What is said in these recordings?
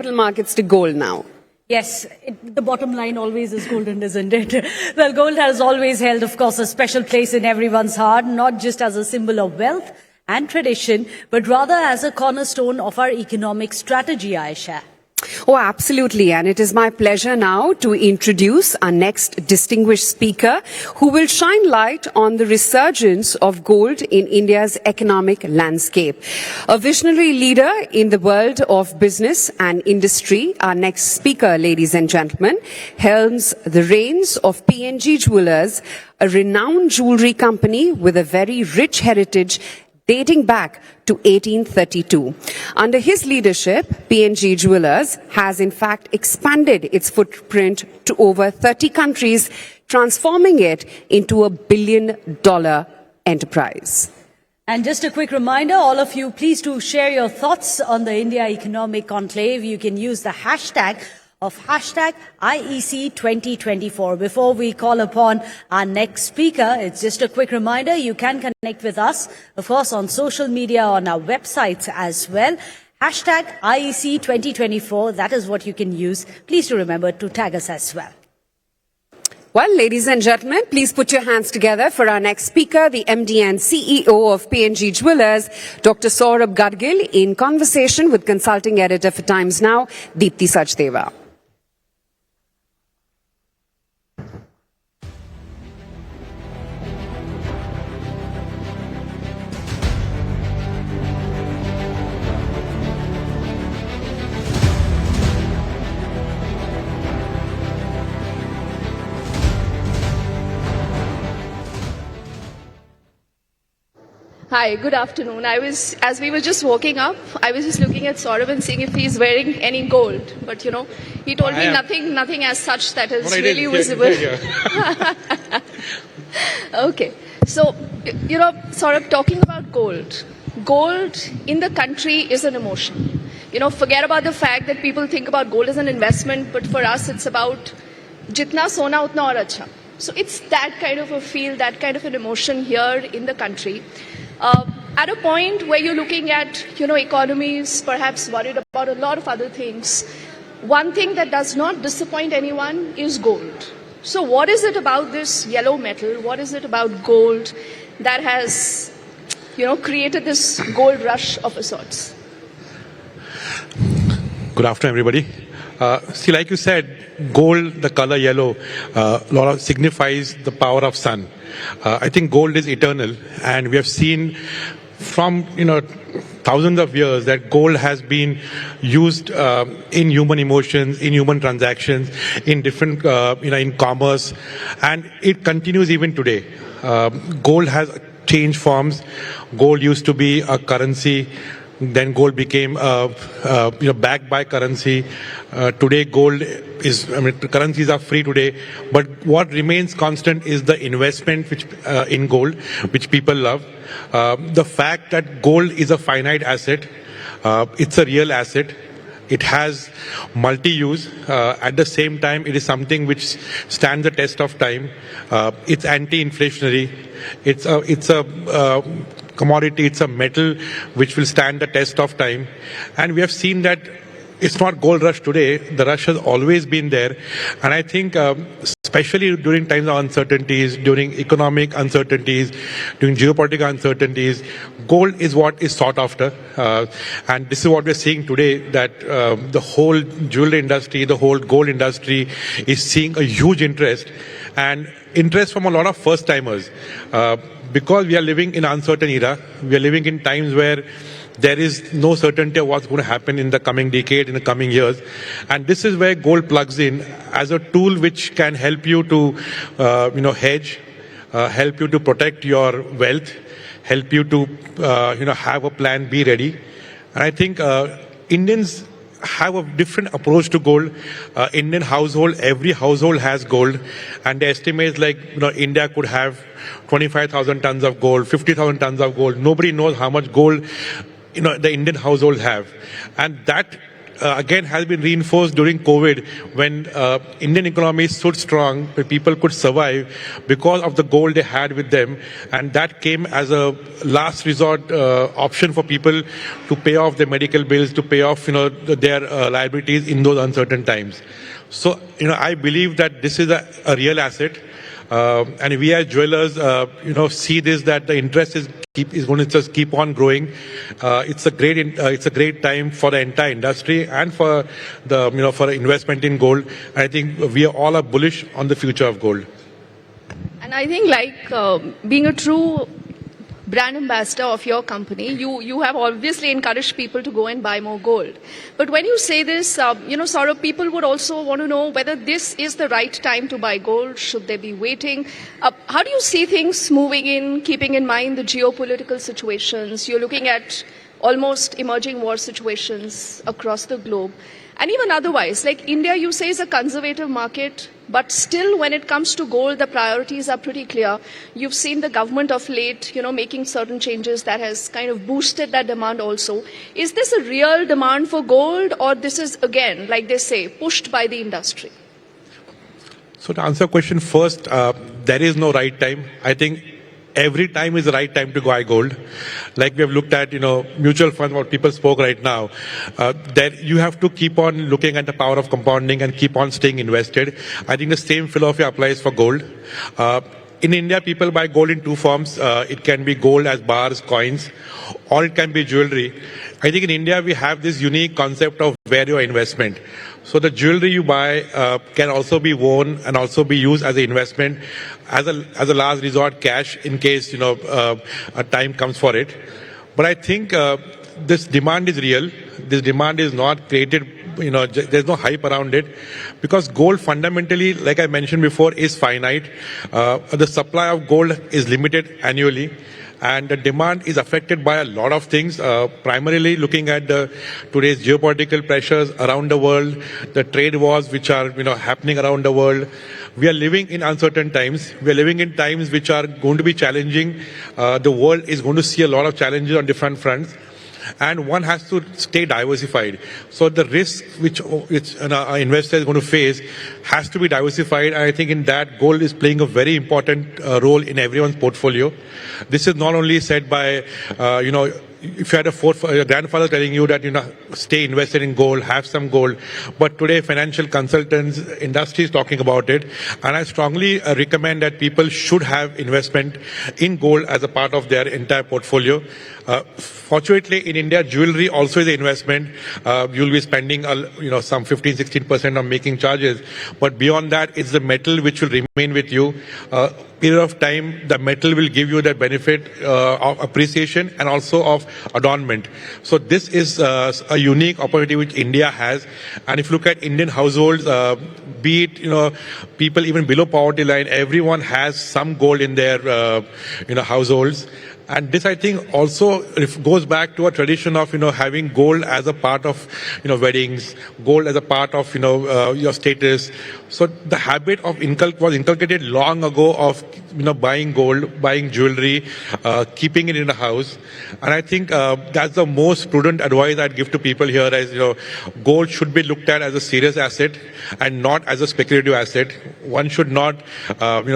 capital markets to gold now. Yes, the bottom line always is golden, isn't it? Well, gold has always held, of course, a special place in everyone's heart, not just as a symbol of wealth and tradition, but rather as a cornerstone of our economic strategy, Aisha. Oh, absolutely. And it is my pleasure now to introduce our next distinguished speaker who will shine light on the resurgence of gold in India's economic landscape. A visionary leader in the world of business and industry, our next speaker, ladies and gentlemen, helms the reins of PNG Jewellers, a renowned jewelry company with a very rich heritage dating back to 1832. Under his leadership, PNG Jewellers has in fact expanded its footprint to over 30 countries, transforming it into a billion-dollar enterprise. And just a quick reminder, all of you, please do share your thoughts on the India Economic Conclave. You can use the hashtag of hashtag IEC 2024. Before we call upon our next speaker, it's just a quick reminder, you can connect with us, of course, on social media, on our websites as well. Hashtag IEC 2024, that is what you can use. Please do remember to tag us as well. Well, ladies and gentlemen, please put your hands together for our next speaker, the MD and CEO of PNG Jewellers, Dr. Saurabh Gadgil, in conversation with consulting editor for Times Now, Deepthi Sachdeva. Hi, good afternoon. As we were just walking up, I was just looking at Saurabh and seeing if he's wearing any gold. But, you know, he told me nothing as such that is really visible. Okay. So, you know, Saurabh, talking about gold. Gold in the country is an emotion. You know, forget about the fact that people think about gold as an investment, but for us it's about jitna sona utna aur acha. So it's that kind of a feel, that kind of an emotion here in the country. At a point where you're looking at, you know, economies, perhaps worried about a lot of other things, one thing that does not disappoint anyone is gold. So what is it about this yellow metal, what is it about gold that has, you know, created this gold rush of a sorts? Good afternoon, everybody. See, like you said, gold, the color yellow, signifies the power of sun. I think gold is eternal, and we have seen from, you know, thousands of years that gold has been used in human emotions, in human transactions, in different, you know, in commerce, and it continues even today. Gold has changed forms. Gold used to be a currency. Then gold became, you know, backed by currency. Today, gold is, I mean, currencies are free today. But what remains constant is the investment which in gold, which people love. The fact that gold is a finite asset, it's a real asset. It has multi-use. At the same time, it is something which stands the test of time. It's anti-inflationary. It's a commodity, it's a metal which will stand the test of time. And we have seen that it's not gold rush today, the rush has always been there. And I think especially during times of uncertainties, during economic uncertainties, during geopolitical uncertainties, gold is what is sought after. And this is what we're seeing today, that the whole jewelry industry, the whole gold industry is seeing a huge interest, and interest from a lot of first-timers. Because we are living in an uncertain era, we are living in times where there is no certainty of what's going to happen in the coming decade, in the coming years. And this is where gold plugs in as a tool which can help you to, you know, hedge, help you to protect your wealth, help you to, you know, have a plan, be ready. And I think Indians have a different approach to gold. Indian household, every household has gold, and the estimates like, you know, India could have 25,000 tons of gold, 50,000 tons of gold. Nobody knows how much gold, you know, the Indian households have, and that again has been reinforced during COVID when Indian economy stood strong, where people could survive because of the gold they had with them, and that came as a last resort option for people to pay off their medical bills, to pay off their liabilities in those uncertain times. So I believe that this is a real asset. And we as jewelers, see this, that the interest is going to just keep on growing. It's a great time for the entire industry and for the for investment in gold. I think we all are bullish on the future of gold. And I think being a true brand ambassador of your company, you have obviously encouraged people to go and buy more gold. But when you say this, Saurabh, people would also want to know whether this is the right time to buy gold. Should they be waiting? How do you see things moving in, keeping in mind the geopolitical situations? You're looking at almost emerging war situations across the globe. And even otherwise, like India, you say, is a conservative market, but still when it comes to gold, the priorities are pretty clear. You've seen the government of late, making certain changes that has kind of boosted that demand also. Is this a real demand for gold, or this is, again, like they say, pushed by the industry? So to answer your question first, there is no right time. I think every time is the right time to buy gold. Like we have looked at, mutual funds, what people spoke right now, that you have to keep on looking at the power of compounding and keep on staying invested. I think the same philosophy applies for gold. In India, people buy gold in two forms. It can be gold as bars, coins, or it can be jewelry. I think in India, we have this unique concept of value investment. So the jewelry you buy can also be worn and also be used as an investment, as a last resort cash in case, a time comes for it. But I think this demand is real. This demand is not created, there's no hype around it, because gold fundamentally, like I mentioned before, is finite. The supply of gold is limited annually, and the demand is affected by a lot of things, primarily looking at today's geopolitical pressures around the world, the trade wars which are happening around the world. We are living in uncertain times. We are living in times which are going to be challenging. The world is going to see a lot of challenges on different fronts, and one has to stay diversified. So the risk which an investor is going to face has to be diversified. And I think in that, gold is playing a very important role in everyone's portfolio. This is not only said by, if you had a grandfather telling you that, stay invested in gold, have some gold. But today, financial consultants, industry is talking about it. And I strongly recommend that people should have investment in gold as a part of their entire portfolio. Fortunately, in India, jewelry also is an investment. You'll be spending, some 15-16% on making charges. But beyond that, it's the metal which will remain with you. Period of time, the metal will give you that benefit of appreciation and also of adornment. So this is a unique opportunity which India has. And if you look at Indian households, be it people even below poverty line, everyone has some gold in their households. And this, I think, also goes back to a tradition of, having gold as a part of, weddings, gold as a part of, your status. So the habit of was inculcated long ago of, buying gold, buying jewelry, keeping it in the house. And I think that's the most prudent advice I'd give to people here as, gold should be looked at as a serious asset and not as a speculative asset. One should not,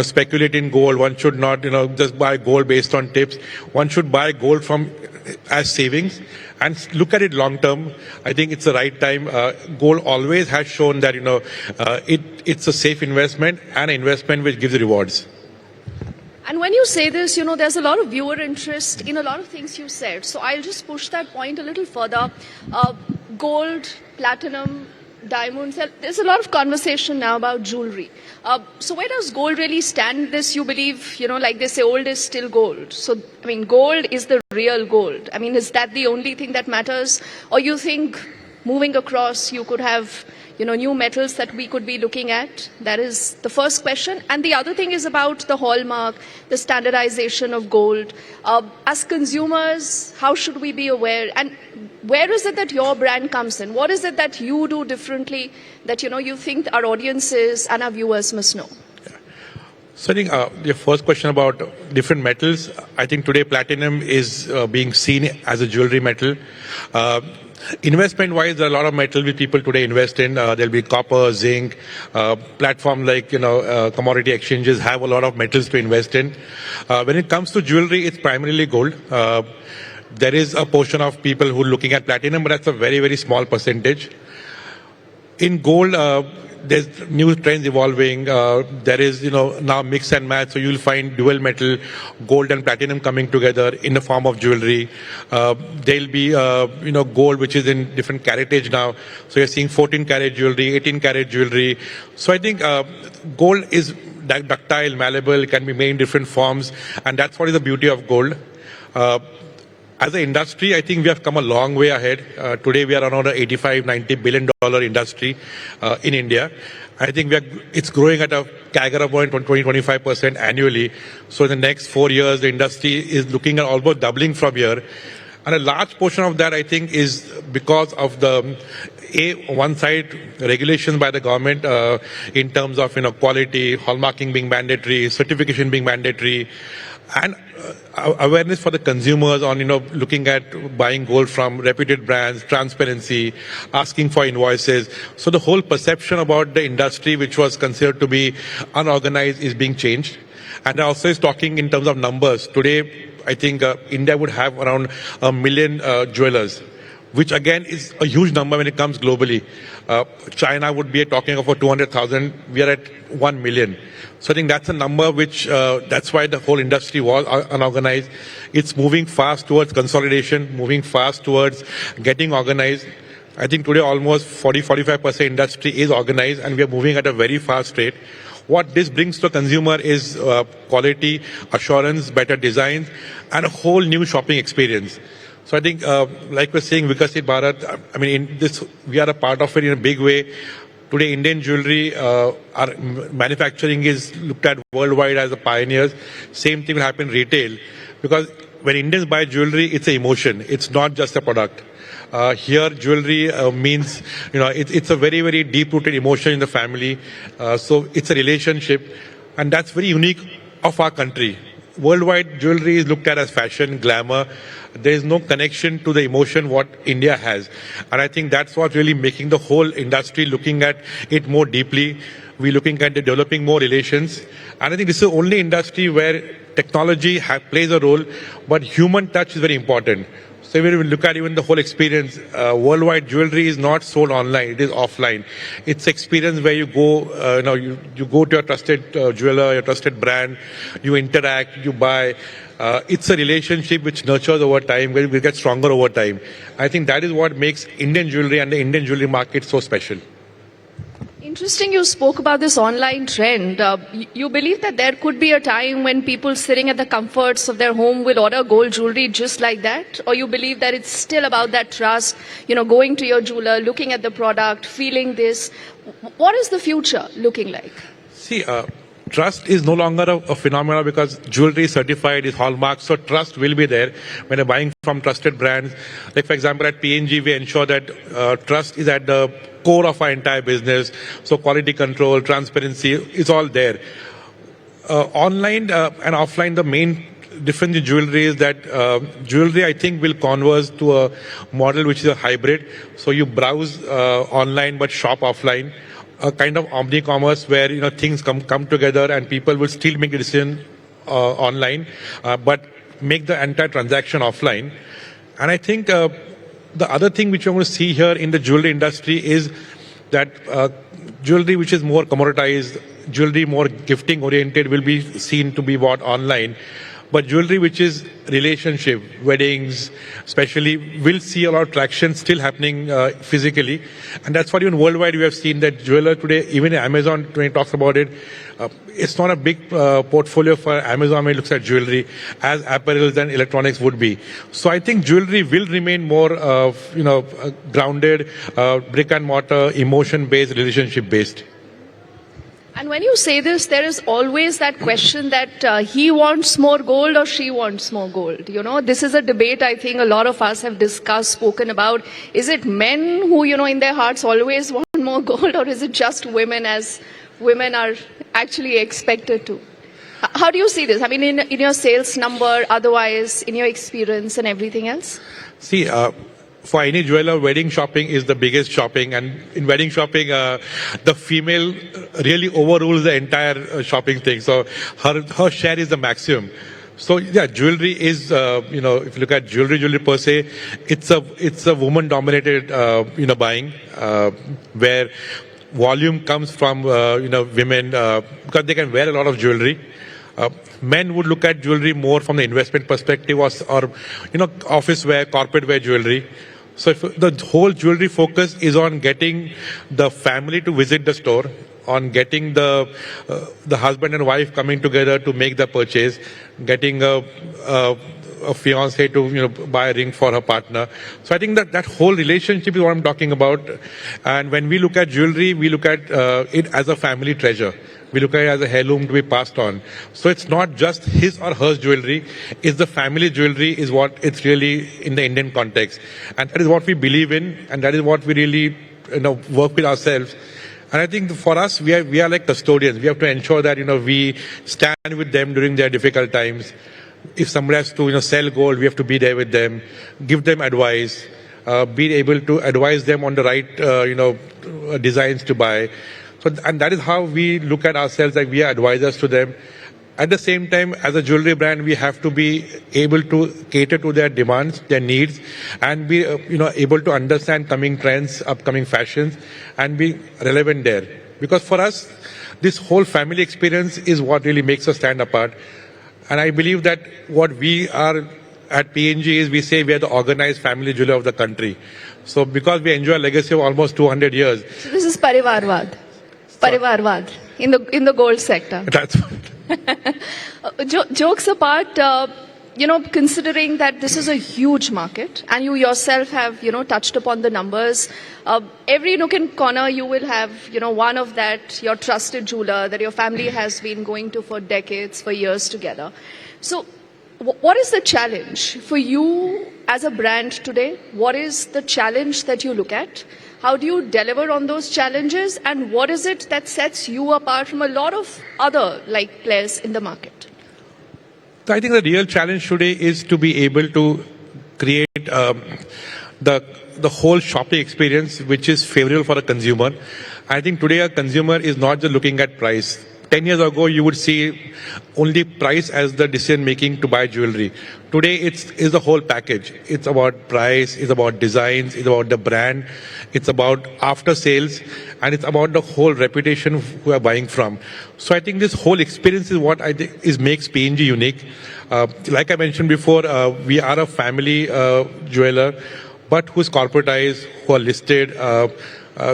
speculate in gold. One should not, just buy gold based on tips. One should buy gold as savings and look at it long term. I think it's the right time. Gold always has shown that, it's a safe investment and an investment which gives rewards. And when you say this, there's a lot of viewer interest in a lot of things you said. So I'll just push that point a little further. Gold, platinum, diamonds, there's a lot of conversation now about jewelry. So where does gold really stand in this? You believe, like they say, old is still gold. So, gold is the real gold. Is that the only thing that matters? Or you think moving across, you could have, new metals that we could be looking at? That is the first question. And the other thing is about the hallmark, the standardization of gold. As consumers, how should we be aware? And where is it that your brand comes in? What is it that you do differently that, you think our audiences and our viewers must know? So I think your first question about different metals, I think today platinum is being seen as a jewelry metal. Investment-wise, there are a lot of metals which people today invest in. There'll be copper, zinc, platform like, commodity exchanges have a lot of metals to invest in. When it comes to jewelry, it's primarily gold. There is a portion of people who are looking at platinum, but that's a very, very small percentage. In gold, there's new trends evolving. There is, now mix and match. So you'll find dual metal, gold and platinum coming together in the form of jewelry. There'll be, gold which is in different caratage now. So you're seeing 14 karat jewelry, 18 karat jewelry. So I think gold is ductile, malleable, can be made in different forms. And that's what is the beauty of gold. As an industry, I think we have come a long way ahead. Today, we are around an $85-90 billion industry in India. I think it's growing at a CAGR of about 20-25% annually. So in the next 4 years, the industry is looking at almost doubling from here. And a large portion of that, I think, is because of the one side regulations by the government in terms of quality, hallmarking being mandatory, certification being mandatory, and awareness for the consumers on looking at buying gold from reputed brands, transparency, asking for invoices. So the whole perception about the industry, which was considered to be unorganized, is being changed. And also is talking in terms of numbers. Today, I think India would have around 1 million jewelers, which again is a huge number when it comes globally. China would be talking about 200,000. We are at 1 million. So I think that's a number which, that's why the whole industry was unorganized. It's moving fast towards consolidation, moving fast towards getting organized. I think today almost 40-45% industry is organized, and we are moving at a very fast rate. What this brings to the consumer is quality, assurance, better designs, and a whole new shopping experience. So I think, like we're saying, Vikasit Bharat, I mean, in this, we are a part of it in a big way. Today, Indian jewelry, our manufacturing is looked at worldwide as a pioneers. Same thing will happen in retail. Because when Indians buy jewelry, it's an emotion. It's not just a product. Here, jewelry means, it's a very, very deep-rooted emotion in the family. So it's a relationship. And that's very unique of our country. Worldwide, jewelry is looked at as fashion, glamour. There is no connection to the emotion what India has. And I think that's what's really making the whole industry looking at it more deeply. We're looking at developing more relations. And I think this is the only industry where technology plays a role, but human touch is very important. So when we look at even the whole experience, worldwide jewelry is not sold online, it is offline. It's experience where you go, you go to your trusted jeweler, your trusted brand, you interact, you buy. It's a relationship which nurtures over time, where we get stronger over time. I think that is what makes Indian jewelry and the Indian jewelry market so special. Interesting you spoke about this online trend. You believe that there could be a time when people sitting at the comforts of their home will order gold jewelry just like that? Or you believe that it's still about that trust, going to your jeweler, looking at the product, feeling this? What is the future looking like? See, trust is no longer a phenomenon because jewelry is certified, is hallmarked, so trust will be there when you're buying from trusted brands. Like, for example, at PNG, we ensure that trust is at the core of our entire business. So quality control, transparency, is all there. Online and offline, the main difference in jewelry is that jewelry, I think, will converge to a model which is a hybrid. So you browse online but shop offline. A kind of omni-commerce where things come together and people will still make a decision online, but make the entire transaction offline. And I think the other thing which you're going to see here in the jewelry industry is that jewelry which is more commoditized, jewelry more gifting oriented will be seen to be bought online. But jewelry which is relationship, weddings, especially, will see a lot of traction still happening physically. And that's what even worldwide we have seen that jeweler today, even Amazon, when it talks about it, it's not a big portfolio for Amazon when it looks at jewelry as apparels and electronics would be. So I think jewelry will remain more, grounded, brick and mortar, emotion-based, relationship-based. And when you say this, there is always that question that he wants more gold or she wants more gold. This is a debate I think a lot of us have discussed, spoken about. Is it men who, in their hearts always want more gold, or is it just women, as women are actually expected to? How do you see this? I mean, in your sales number, otherwise, in your experience and everything else? See, for any jeweler, wedding shopping is the biggest shopping, and in wedding shopping, the female really overrules the entire shopping thing. So her share is the maximum. So yeah, jewelry is if you look at jewelry per se, it's a woman-dominated buying where volume comes from women because they can wear a lot of jewelry. Men would look at jewelry more from the investment perspective or office wear, corporate wear jewelry. So if the whole jewelry focus is on getting the family to visit the store, on getting the husband and wife coming together to make the purchase, getting a fiance to buy a ring for her partner. So I think that whole relationship is what I'm talking about. And when we look at jewelry, we look at it as a family treasure. We look at it as a heirloom to be passed on. So it's not just his or her jewelry, it's the family jewelry is what it's really in the Indian context. And that is what we believe in, and that is what we really work with ourselves. And I think for us, we are like custodians. We have to ensure that we stand with them during their difficult times. If somebody has to sell gold, we have to be there with them, give them advice, be able to advise them on the right designs to buy. So, and that is how we look at ourselves, like we are advisors to them. At the same time, as a jewelry brand, we have to be able to cater to their demands, their needs, and be able to understand coming trends, upcoming fashions, and be relevant there. Because for us, this whole family experience is what really makes us stand apart. And I believe that what we are at PNG is we say we are the organized family jeweler of the country. So because we enjoy a legacy of almost 200 years. So this is Parivarvad. Parivarvad in the gold sector. That's right. Jokes apart, considering that this is a huge market and you yourself have, touched upon the numbers, every nook and corner you will have, one of that, your trusted jeweler that your family has been going to for decades, for years together. So what is the challenge for you as a brand today? What is the challenge that you look at? How do you deliver on those challenges? And what is it that sets you apart from a lot of other players in the market? I think the real challenge today is to be able to create the whole shopping experience which is favorable for a consumer. I think today a consumer is not just looking at price. 10 years ago, you would see only price as the decision making to buy jewelry. Today, it's the whole package. It's about price, it's about designs, it's about the brand, it's about after sales, and it's about the whole reputation who are buying from. So I think this whole experience is what I think makes PNG unique. Like I mentioned before, we are a family jeweler, but who's corporatized, who are listed.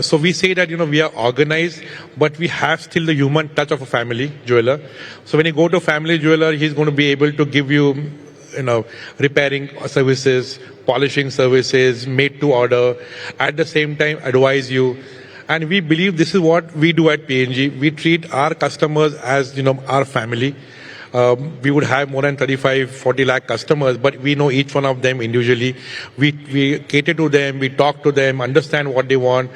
So we say that, we are organized, but we have still the human touch of a family jeweler. So when you go to a family jeweler, he's going to be able to give you, repairing services, polishing services, made to order, at the same time advise you. And we believe this is what we do at PNG. We treat our customers as, our family. We would have more than 35-40 lakh customers, but we know each one of them individually. We cater to them, we talk to them, understand what they want.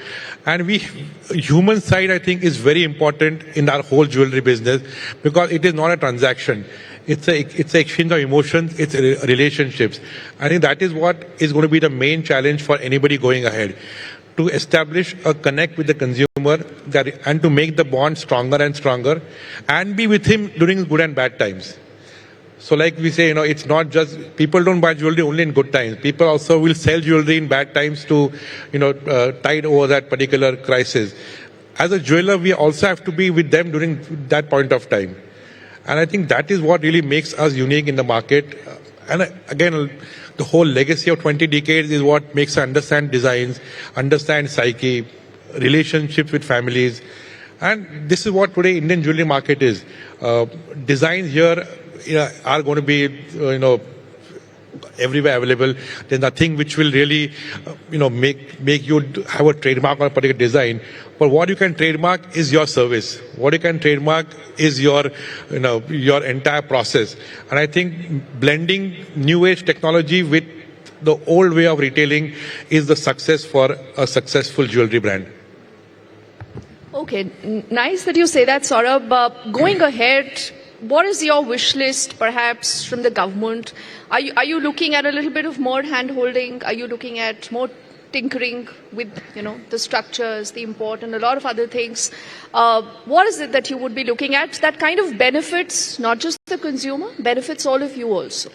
And human side, I think, is very important in our whole jewelry business because it is not a transaction. It's an exchange of emotions, it's relationships. I think that is what is going to be the main challenge for anybody going ahead. To establish a connect with the consumer and to make the bond stronger and stronger and be with him during good and bad times. So like we say, it's not just, people don't buy jewelry only in good times. People also will sell jewelry in bad times to, tide over that particular crisis. As a jeweler, we also have to be with them during that point of time. And I think that is what really makes us unique in the market. And again, the whole legacy of 20 decades is what makes us understand designs, understand psyche, relationships with families. And this is what today Indian jewelry market is. Designs here are going to be, everywhere available. There's nothing which will really, make you have a trademark on a particular design. But what you can trademark is your service. What you can trademark is your entire process. And I think blending new age technology with the old way of retailing is the success for a successful jewelry brand. Okay, nice that you say that, Saurabh. Going ahead, what is your wish list, perhaps, from the government? Are you looking at a little bit of more hand-holding? Are you looking at more tinkering with, the structures, the import, and a lot of other things? What is it that you would be looking at that kind of benefits not just the consumer, benefits all of you also?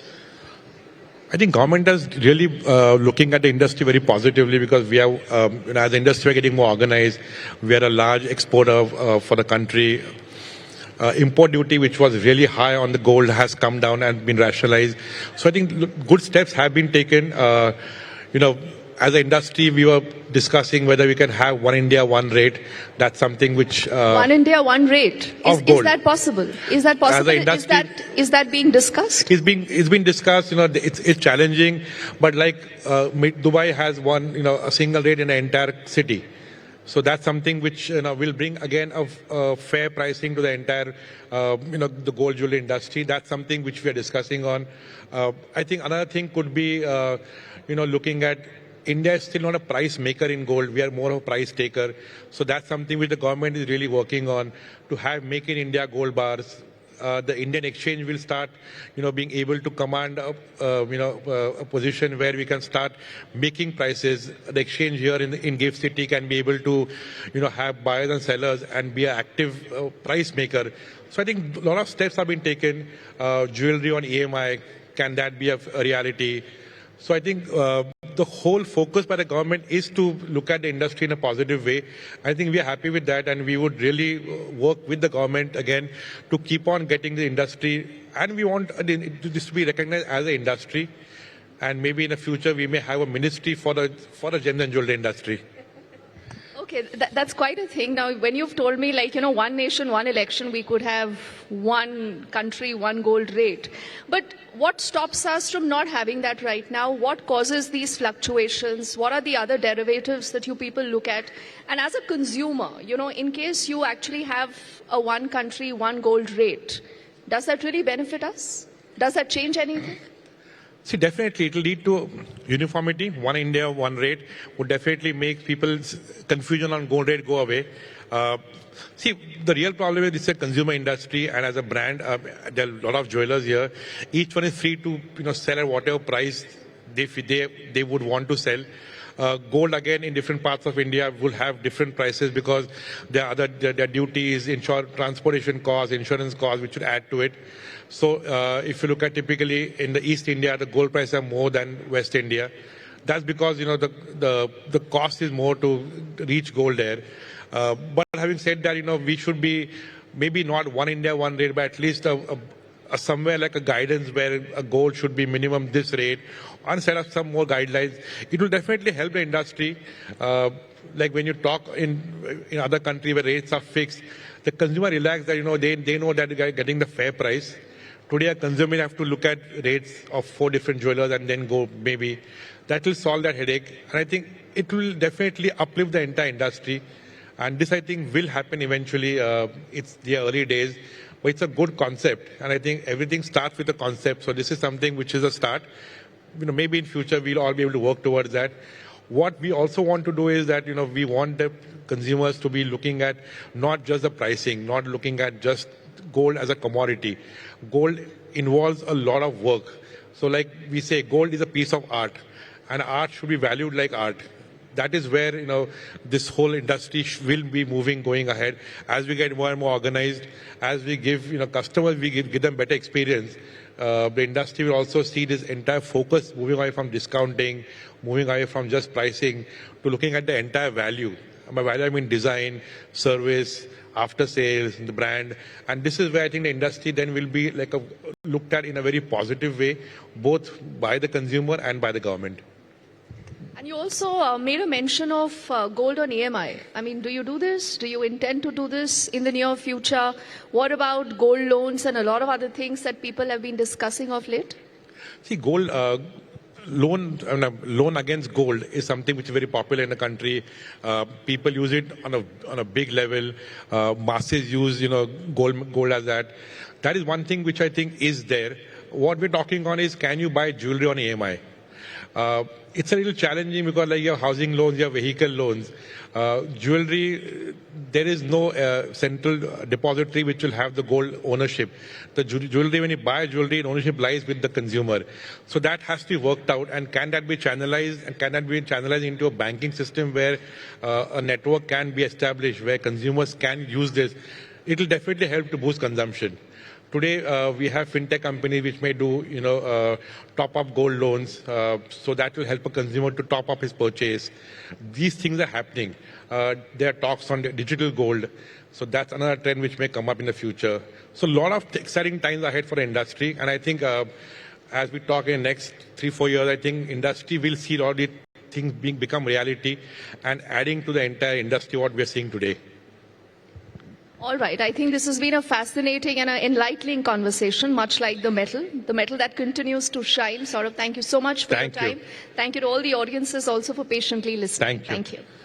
I think government is really looking at the industry very positively because we are, as the industry, we are getting more organized. We are a large exporter for the country. Import duty, which was really high on the gold, has come down and been rationalized. So I think good steps have been taken. As an industry, we were discussing whether we can have one India, one rate. That's something which... one India, one rate. Is that possible? Is that possible? Is that being discussed? It's been discussed. It's challenging. But like Dubai has one, a single rate in the entire city. So that's something which will bring again a fair pricing to the entire, the gold jewelry industry. That's something which we are discussing on. I think another thing could be, looking at India is still not a price maker in gold. We are more of a price taker. So that's something which the government is really working on to have make in India gold bars. The Indian exchange will start, being able to command a position where we can start making prices. The exchange here in Gift City can be able to, have buyers and sellers and be an active price maker. So I think a lot of steps have been taken. Jewelry on EMI, can that be a reality? So I think the whole focus by the government is to look at the industry in a positive way. I think we are happy with that, and we would really work with the government again to keep on getting the industry, and we want this to be recognized as an industry, and maybe in the future we may have a ministry for the gem and jewelry industry. Okay, that's quite a thing. Now, when you've told me, one nation, one election, we could have one country, one gold rate. But what stops us from not having that right now? What causes these fluctuations? What are the other derivatives that you people look at? And as a consumer, in case you actually have a one country, one gold rate, does that really benefit us? Does that change anything? See, definitely it will lead to uniformity. One India, one rate would definitely make people's confusion on gold rate go away. See, the real problem is it's a consumer industry, and as a brand, there are a lot of jewelers here. Each one is free to sell at whatever price they would want to sell. Gold, again, in different parts of India will have different prices because there are their duties, transportation costs, insurance costs, which would add to it. So if you look at typically in the East India, the gold prices are more than West India. That's because, the cost is more to reach gold there. But having said that, we should be maybe not one India, one rate, but at least somewhere like a guidance where a gold should be minimum this rate, and set up some more guidelines. It will definitely help the industry. Like when you talk in other countries where rates are fixed, the consumer relax that, they know that they're getting the fair price. Today, a consumer have to look at rates of 4 different jewelers and then go maybe. That will solve that headache. And I think it will definitely uplift the entire industry. And this, I think, will happen eventually. It's the early days. But it's a good concept. And I think everything starts with a concept. So this is something which is a start. Maybe in future, we'll all be able to work towards that. What we also want to do is that, we want the consumers to be looking at not just the pricing, not looking at just gold as a commodity. Gold involves a lot of work. So like we say, gold is a piece of art, and art should be valued like art. That is where, this whole industry will be moving, going ahead. As we get more and more organized, as we give, customers, we give them better experience. The industry will also see this entire focus moving away from discounting, moving away from just pricing to looking at the entire value. By value, I mean design, service, after sales, the brand. And this is where I think the industry then will be looked at in a very positive way, both by the consumer and by the government. And you also made a mention of gold on EMI. I mean, do you do this? Do you intend to do this in the near future? What about gold loans and a lot of other things that people have been discussing of late? See, gold loan against gold is something which is very popular in the country. People use it on a big level. Masses use gold as that. That is one thing which I think is there. What we're talking on is, can you buy jewelry on EMI? It's a little challenging because you have housing loans, you have vehicle loans. Jewelry, there is no central depository which will have the gold ownership. The jewelry, when you buy jewelry, ownership lies with the consumer. So that has to be worked out. And can that be channelized? And can that be channelized into a banking system where a network can be established, where consumers can use this? It will definitely help to boost consumption. Today, we have fintech companies which may do, top-up gold loans, so that will help a consumer to top up his purchase. These things are happening. There are talks on digital gold, so that's another trend which may come up in the future. So a lot of exciting times ahead for the industry, and I think as we talk in the next 3-4 years, I think industry will see all these things become reality and adding to the entire industry what we are seeing today. All right. I think this has been a fascinating and an enlightening conversation, much like the metal that continues to shine. Saurabh, thank you so much for your time. Thank you to all the audiences also for patiently listening. Thank you. Thank you.